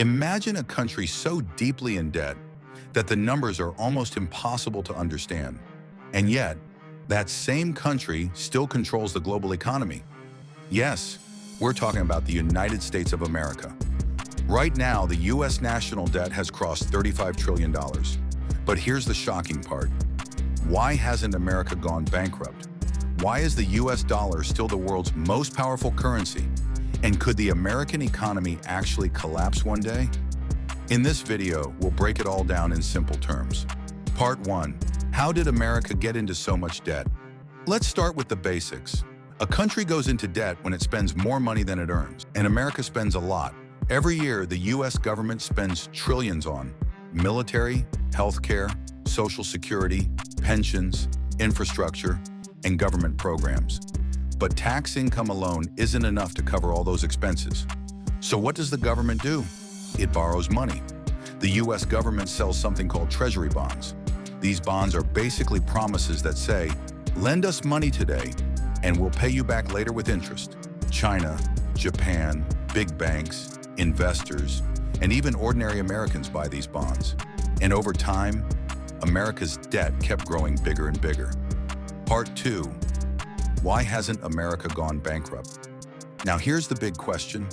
Imagine a country so deeply in debt that the numbers are almost impossible to understand. And yet, that same country still controls the global economy. Yes, we're talking about the United States of America. Right now, the U.S. national debt has crossed $35 trillion. But here's the shocking part. Why hasn't America gone bankrupt? Why is the U.S. dollar still the world's most powerful currency? And could the American economy actually collapse one day? In this video, we'll break it all down in simple terms. Part 1. How did America get into so much debt? Let's start with the basics. A country goes into debt when it spends more money than it earns, and America spends a lot. Every year, the U.S. government spends trillions on military, healthcare, social security, pensions, infrastructure, and government programs. But tax income alone isn't enough to cover all those expenses. So what does the government do? It borrows money. The U.S. government sells something called treasury bonds. These bonds are basically promises that say, lend us money today, and we'll pay you back later with interest. China, Japan, big banks, investors, and even ordinary Americans buy these bonds. And over time, America's debt kept growing bigger and bigger. Part 2. Why hasn't America gone bankrupt? Now here's the big question.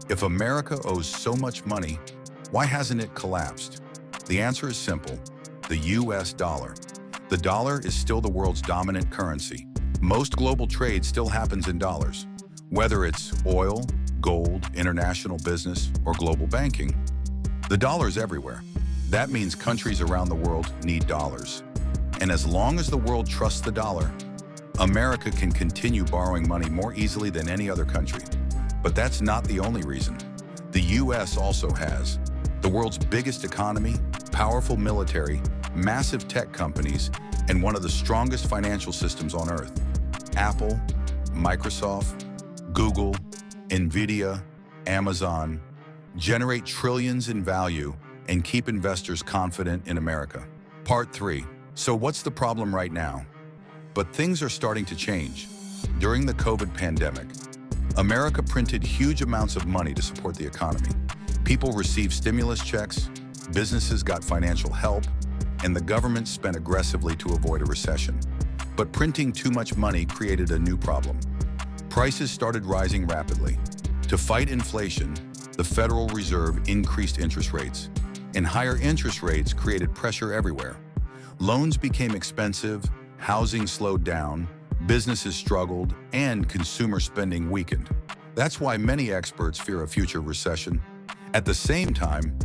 If America owes so much money, why hasn't it collapsed? The answer is simple. The U.S. dollar. The dollar is still the world's dominant currency. Most global trade still happens in dollars. Whether it's oil, gold, international business, or global banking, the dollar's everywhere. That means countries around the world need dollars. And as long as the world trusts the dollar, America can continue borrowing money more easily than any other country. But that's not the only reason. The U.S. also has the world's biggest economy, powerful military, massive tech companies, and one of the strongest financial systems on Earth. Apple, Microsoft, Google, Nvidia, Amazon generate trillions in value and keep investors confident in America. Part 3. So what's the problem right now? But things are starting to change. During the COVID pandemic, America printed huge amounts of money to support the economy. People received stimulus checks, businesses got financial help, and the government spent aggressively to avoid a recession. But printing too much money created a new problem. Prices started rising rapidly. To fight inflation, the Federal Reserve increased interest rates, and higher interest rates created pressure everywhere. Loans became expensive, housing slowed down, businesses struggled, and consumer spending weakened. That's why many experts fear a future recession. At the same time,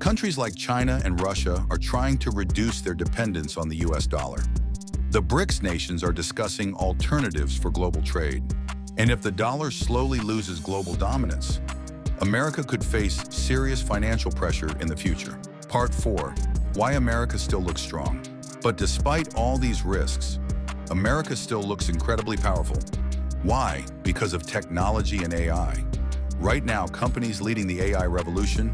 countries like China and Russia are trying to reduce their dependence on the U.S. dollar. The BRICS nations are discussing alternatives for global trade. And if the dollar slowly loses global dominance, America could face serious financial pressure in the future. Part 4. Why America still looks strong. But despite all these risks, America still looks incredibly powerful. Why? Because of technology and AI. Right now, companies leading the AI revolution,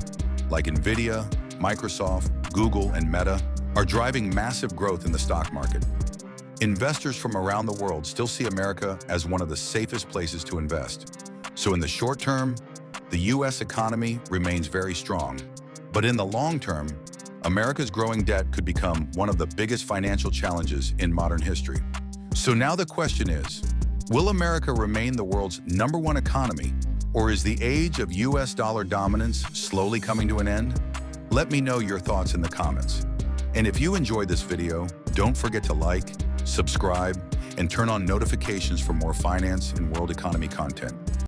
like Nvidia, Microsoft, Google, and Meta, are driving massive growth in the stock market. Investors from around the world still see America as one of the safest places to invest. So in the short term, the U.S. economy remains very strong. But in the long term, America's growing debt could become one of the biggest financial challenges in modern history. So now the question is, will America remain the world's #1 economy, or is the age of U.S. dollar dominance slowly coming to an end? Let me know your thoughts in the comments. And if you enjoyed this video, don't forget to like, subscribe, and turn on notifications for more finance and world economy content.